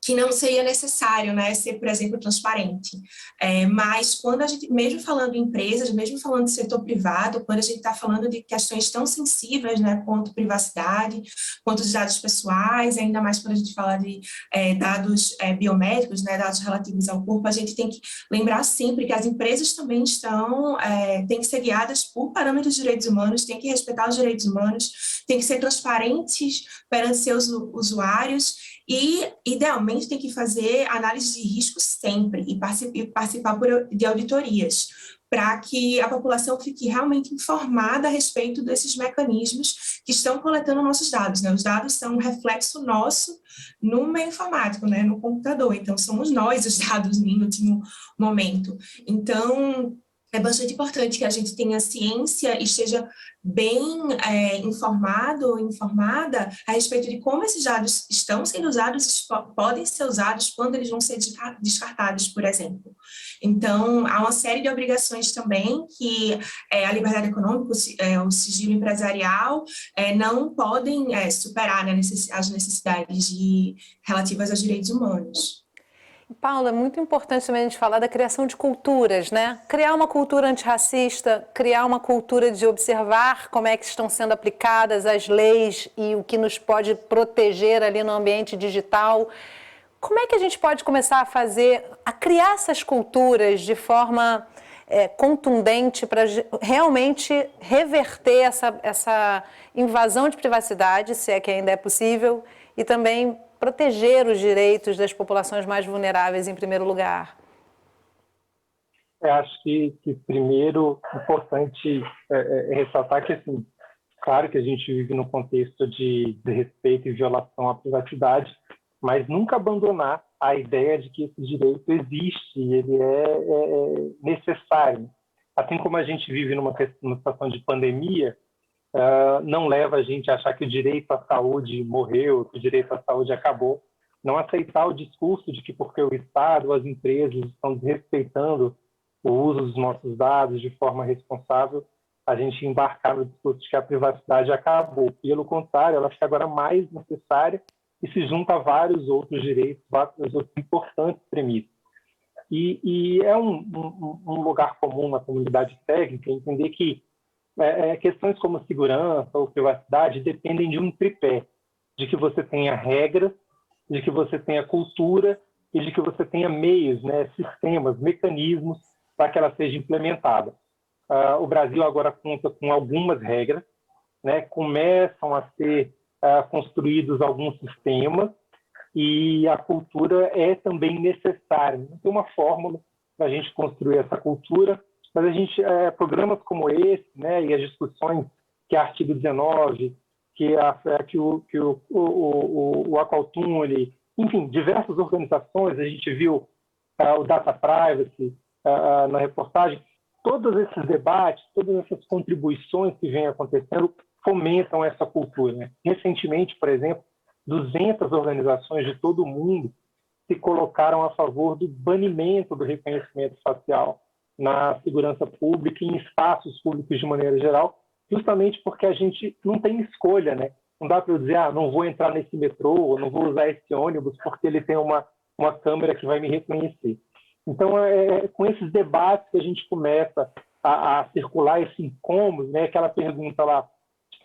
que não seria necessário, né, ser, por exemplo, transparente. Mas quando a gente, mesmo falando em empresas, mesmo falando de setor privado, quando a gente está falando de questões tão sensíveis, né, quanto privacidade, quanto os dados pessoais, ainda mais quando a gente fala de dados biomédicos, né, dados relativos ao corpo, a gente tem que lembrar sempre que as empresas também têm que ser guiadas por parâmetros de direitos humanos, têm que respeitar os direitos humanos, têm que ser transparentes perante seus usuários, e, idealmente, tem que fazer análise de risco sempre e participar de auditorias, para que a população fique realmente informada a respeito desses mecanismos que estão coletando nossos dados, né? Os dados são um reflexo nosso no meio informático, né? No computador, então somos nós os dados em último momento. Então, é bastante importante que a gente tenha ciência e esteja bem informada a respeito de como esses dados estão sendo usados, podem ser usados, quando eles vão ser descartados, por exemplo. Então, há uma série de obrigações também que a liberdade econômica, o sigilo empresarial, não podem superar, né, as necessidades relativas aos direitos humanos. Paula, é muito importante também a gente falar da criação de culturas, né? Criar uma cultura antirracista, criar uma cultura de observar como é que estão sendo aplicadas as leis e o que nos pode proteger ali no ambiente digital. Como é que a gente pode começar a criar essas culturas de forma contundente para realmente reverter essa invasão de privacidade, se é que ainda é possível, e também proteger os direitos das populações mais vulneráveis em primeiro lugar? Eu acho que primeiro, importante ressaltar que, assim, claro que a gente vive num contexto de respeito e violação à privacidade, mas nunca abandonar a ideia de que esse direito existe e ele é necessário. Assim como a gente vive numa situação de pandemia, não leva a gente a achar que o direito à saúde morreu, que o direito à saúde acabou. Não aceitar o discurso de que porque o Estado ou as empresas estão desrespeitando o uso dos nossos dados de forma responsável, a gente embarcar no discurso de que a privacidade acabou. Pelo contrário, ela fica agora mais necessária e se junta a vários outros direitos, vários outros importantes premissas. E é um lugar comum na comunidade técnica entender que questões como segurança ou privacidade dependem de um tripé, de que você tenha regras, de que você tenha cultura e de que você tenha meios, né, sistemas, mecanismos para que ela seja implementada. O Brasil agora conta com algumas regras, né, começam a ser construídos alguns sistemas e a cultura é também necessária. Não tem uma fórmula, para a gente construir essa cultura, mas a gente, programas como esse, né, e as discussões que é artigo 19, que o Aqualtune, enfim, diversas organizações, a gente viu o Data Privacy na reportagem, todos esses debates, todas essas contribuições que vêm acontecendo fomentam essa cultura, né? Recentemente, por exemplo, 200 organizações de todo o mundo se colocaram a favor do banimento do reconhecimento facial na segurança pública e em espaços públicos de maneira geral, justamente porque a gente não tem escolha, né? Não dá para eu dizer, não vou entrar nesse metrô, ou não vou usar esse ônibus porque ele tem uma câmera que vai me reconhecer. Então, é com esses debates que a gente começa a circular esse incômodo, né? Aquela pergunta lá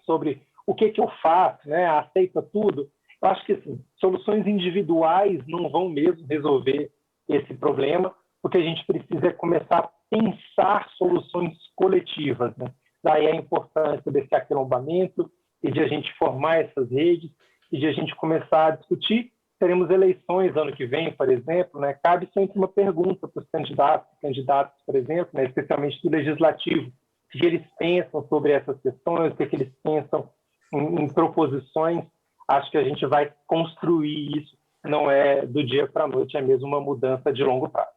sobre o que eu faço, né? Aceita tudo? Eu acho que assim, soluções individuais não vão mesmo resolver esse problema, porque a gente precisa começar a pensar soluções coletivas, né? Daí a importância desse aquilombamento e de a gente formar essas redes e de a gente começar a discutir. Teremos eleições ano que vem, por exemplo, né? Cabe sempre uma pergunta para os candidatos, por exemplo, né? Especialmente do legislativo, o que eles pensam sobre essas questões, o que eles pensam em proposições. Acho que a gente vai construir isso, não é do dia para a noite, é mesmo uma mudança de longo prazo.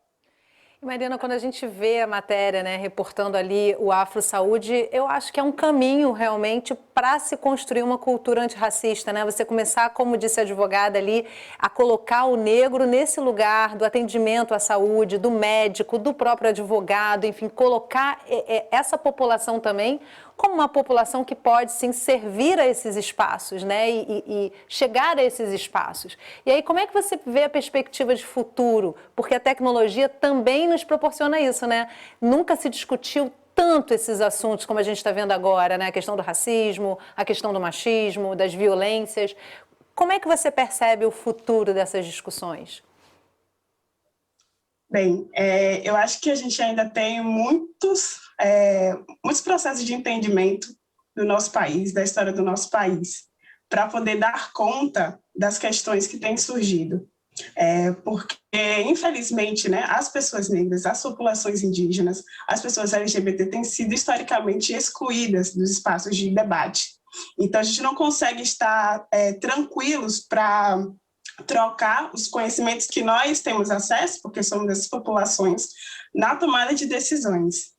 Mariana, quando a gente vê a matéria, né, reportando ali o Afro-Saúde, eu acho que é um caminho realmente para se construir uma cultura antirracista, né? Você começar, como disse a advogada ali, a colocar o negro nesse lugar do atendimento à saúde, do médico, do próprio advogado, enfim, colocar essa população também como uma população que pode, sim, servir a esses espaços, né, e chegar a esses espaços. E aí, como é que você vê a perspectiva de futuro? Porque a tecnologia também nos proporciona isso, né? Nunca se discutiu tanto esses assuntos como a gente está vendo agora, né? A questão do racismo, a questão do machismo, das violências. Como é que você percebe o futuro dessas discussões? Bem, eu acho que a gente ainda tem muitos processos de entendimento do nosso país, da história do nosso país, para poder dar conta das questões que têm surgido. Porque, infelizmente, né, as pessoas negras, as populações indígenas, as pessoas LGBT têm sido historicamente excluídas dos espaços de debate. Então, a gente não consegue estar tranquilos para trocar os conhecimentos que nós temos acesso, porque somos dessas populações, na tomada de decisões.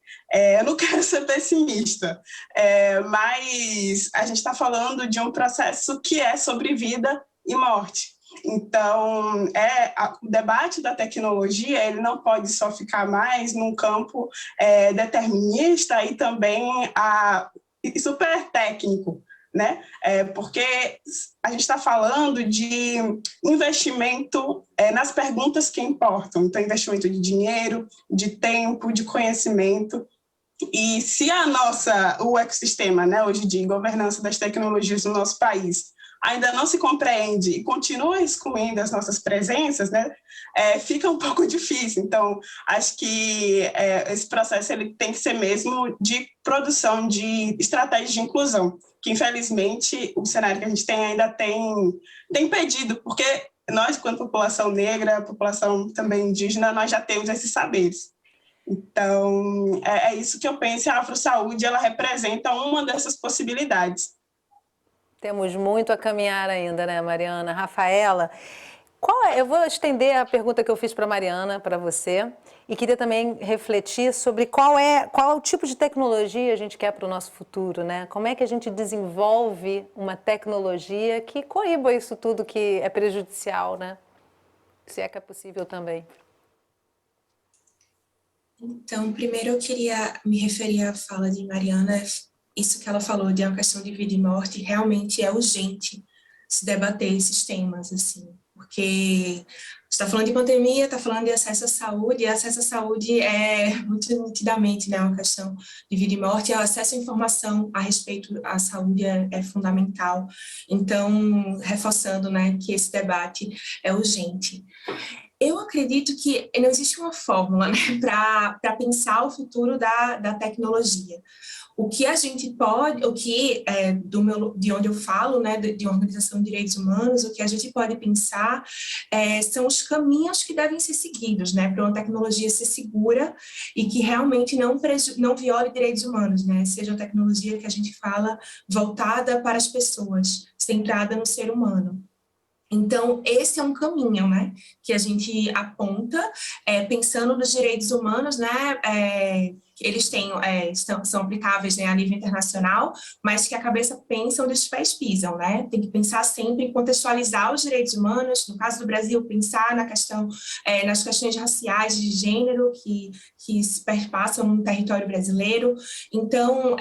Eu não quero ser pessimista, mas a gente está falando de um processo que é sobre vida e morte. Então, o debate da tecnologia ele não pode só ficar mais num campo determinista e também super técnico, né? Porque a gente está falando de investimento nas perguntas que importam. Então, investimento de dinheiro, de tempo, de conhecimento. E se o ecossistema, né, hoje de governança das tecnologias no nosso país ainda não se compreende e continua excluindo as nossas presenças, né, fica um pouco difícil. Então, acho que esse processo ele tem que ser mesmo de produção de estratégias de inclusão, que infelizmente o cenário que a gente tem ainda tem impedido, porque nós, quanto população negra, população também indígena, nós já temos esses saberes. Então, é isso que eu penso, a Afro-Saúde, ela representa uma dessas possibilidades. Temos muito a caminhar ainda, né, Mariana? Rafaela, eu vou estender a pergunta que eu fiz para a Mariana, para você, e queria também refletir sobre qual é o tipo de tecnologia a gente quer para o nosso futuro, né? Como é que a gente desenvolve uma tecnologia que coíba isso tudo que é prejudicial, né? Se é que é possível também. Então, primeiro eu queria me referir à fala de Mariana. Isso que ela falou de uma questão de vida e morte, realmente é urgente se debater esses temas, assim, porque você está falando de pandemia, está falando de acesso à saúde, e acesso à saúde é, muito nitidamente, né, uma questão de vida e morte, e o acesso à informação a respeito à saúde é fundamental. Então, reforçando, né, que esse debate é urgente. Eu acredito que não existe uma fórmula, né, para pensar o futuro da tecnologia. O que a gente pode, de onde eu falo, né, de organização de direitos humanos, o que a gente pode pensar são os caminhos que devem ser seguidos, né, para uma tecnologia ser segura e que realmente não viole direitos humanos, né, seja uma tecnologia que a gente fala voltada para as pessoas, centrada no ser humano. Então, esse é um caminho, né, que a gente aponta, pensando nos direitos humanos, né, eles são aplicáveis, né, a nível internacional, mas que a cabeça pensa onde os pés pisam, né, tem que pensar sempre em contextualizar os direitos humanos, no caso do Brasil, pensar nas questões raciais, de gênero, que se perpassam no território brasileiro. Então,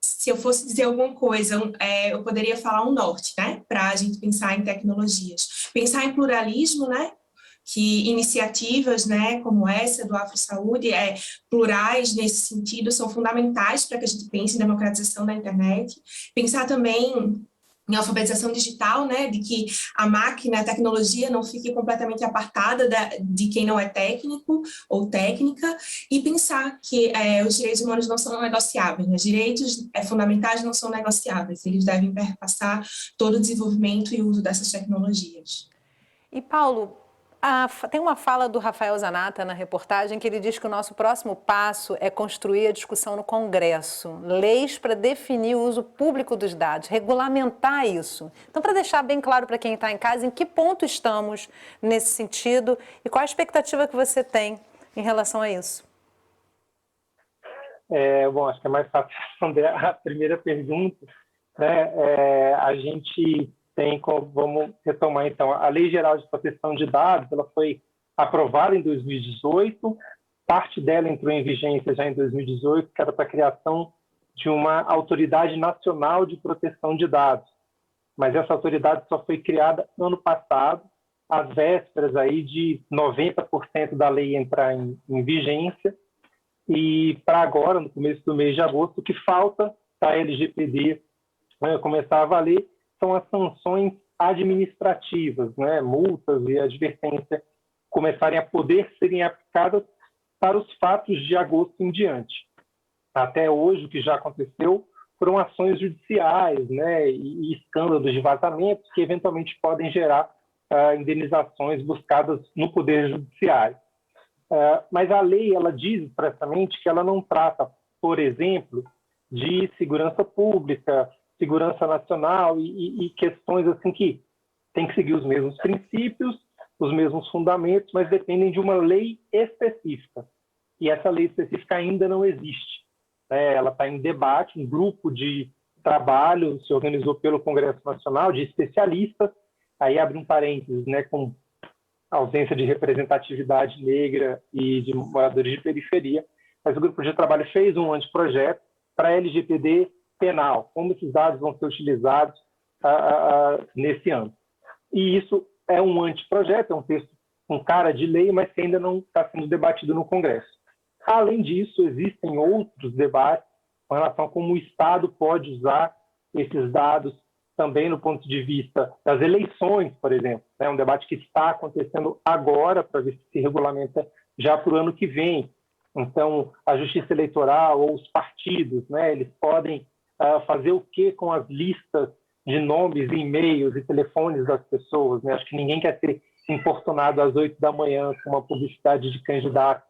se eu fosse dizer alguma coisa, eu poderia falar um norte, né, para a gente pensar em tecnologias. Pensar em pluralismo, né, que iniciativas, né, como essa do AfroSaúde, plurais nesse sentido, são fundamentais para que a gente pense em democratização da internet. Pensar também em alfabetização digital, né, de que a máquina, a tecnologia não fique completamente apartada de quem não é técnico ou técnica, e pensar que os direitos humanos não são negociáveis, né? Direitos fundamentais não são negociáveis, eles devem perpassar todo o desenvolvimento e uso dessas tecnologias. E Paulo, tem uma fala do Rafael Zanata na reportagem que ele diz que o nosso próximo passo é construir a discussão no Congresso, leis para definir o uso público dos dados, regulamentar isso. Então, para deixar bem claro para quem está em casa, em que ponto estamos nesse sentido e qual a expectativa que você tem em relação a isso? Bom, acho que é mais fácil responder a primeira pergunta, né? A gente vamos retomar então, a Lei Geral de Proteção de Dados, ela foi aprovada em 2018, parte dela entrou em vigência já em 2018, que era para a criação de uma Autoridade Nacional de Proteção de Dados, mas essa autoridade só foi criada no ano passado, às vésperas aí de 90% da lei entrar em vigência, e para agora, no começo do mês de agosto, o que falta para a LGPD começar a valer são as sanções administrativas, né, multas e advertência começarem a poder serem aplicadas para os fatos de agosto em diante. Até hoje, o que já aconteceu foram ações judiciais, né, e escândalos de vazamentos que eventualmente podem gerar indenizações buscadas no Poder Judiciário. Mas a lei ela diz expressamente que ela não trata, por exemplo, de segurança pública, segurança nacional e questões assim que tem que seguir os mesmos princípios, os mesmos fundamentos, mas dependem de uma lei específica. E essa lei específica ainda não existe. Ela está em debate, um grupo de trabalho se organizou pelo Congresso Nacional, de especialistas, aí abre um parênteses, né, com ausência de representatividade negra e de moradores de periferia, mas o grupo de trabalho fez um anteprojeto para a LGPD penal, como esses dados vão ser utilizados nesse ano. E isso é um anteprojeto, é um texto com cara de lei, mas que ainda não está sendo debatido no Congresso. Além disso, existem outros debates com relação a como o Estado pode usar esses dados também no ponto de vista das eleições, por exemplo. É um debate que está acontecendo agora para ver se regulamenta já para o ano que vem. Então, a Justiça Eleitoral ou os partidos, né, eles podem fazer o que com as listas de nomes, e-mails e telefones das pessoas, né? Acho que ninguém quer ser importunado às 8 da manhã com uma publicidade de candidato,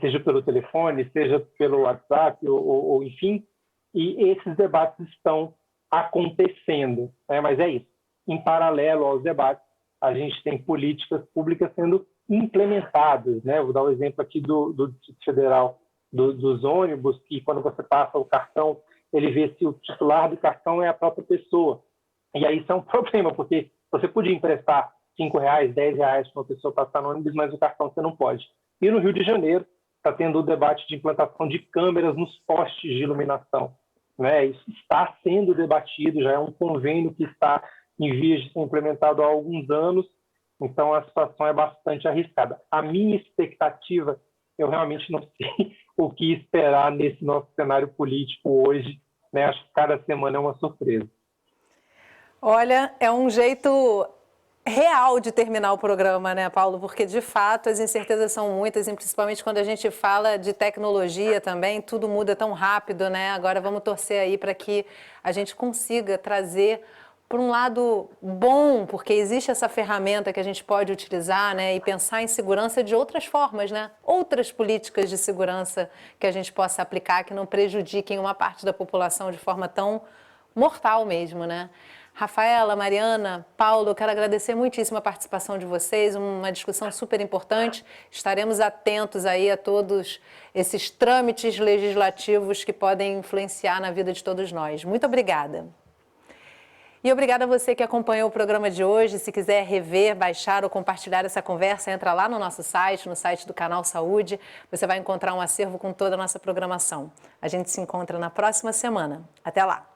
seja pelo telefone, seja pelo WhatsApp, ou enfim, e esses debates estão acontecendo, né? Mas é isso. Em paralelo aos debates, a gente tem políticas públicas sendo implementadas, né? Vou dar o exemplo aqui do Distrito Federal, dos ônibus, que quando você passa o cartão, ele vê se o titular do cartão é a própria pessoa. E aí isso é um problema, porque você podia emprestar R$5, R$10 para uma pessoa passar no ônibus, mas o cartão você não pode. E no Rio de Janeiro está tendo o debate de implantação de câmeras nos postes de iluminação, né? Isso está sendo debatido, já é um convênio que está em vias de ser implementado há alguns anos, então a situação é bastante arriscada. A minha expectativa, eu realmente não sei o que esperar nesse nosso cenário político hoje, né? Acho que cada semana é uma surpresa. Olha, é um jeito real de terminar o programa, né, Paulo? Porque, de fato, as incertezas são muitas, e principalmente quando a gente fala de tecnologia também, tudo muda tão rápido, né? Agora vamos torcer aí para que a gente consiga trazer por um lado bom, porque existe essa ferramenta que a gente pode utilizar, né, e pensar em segurança de outras formas, né? Outras políticas de segurança que a gente possa aplicar que não prejudiquem uma parte da população de forma tão mortal mesmo, né? Rafaela, Mariana, Paulo, eu quero agradecer muitíssimo a participação de vocês, uma discussão super importante. Estaremos atentos aí a todos esses trâmites legislativos que podem influenciar na vida de todos nós. Muito obrigada. E obrigada a você que acompanhou o programa de hoje. Se quiser rever, baixar ou compartilhar essa conversa, entra lá no nosso site, no site do Canal Saúde. Você vai encontrar um acervo com toda a nossa programação. A gente se encontra na próxima semana. Até lá!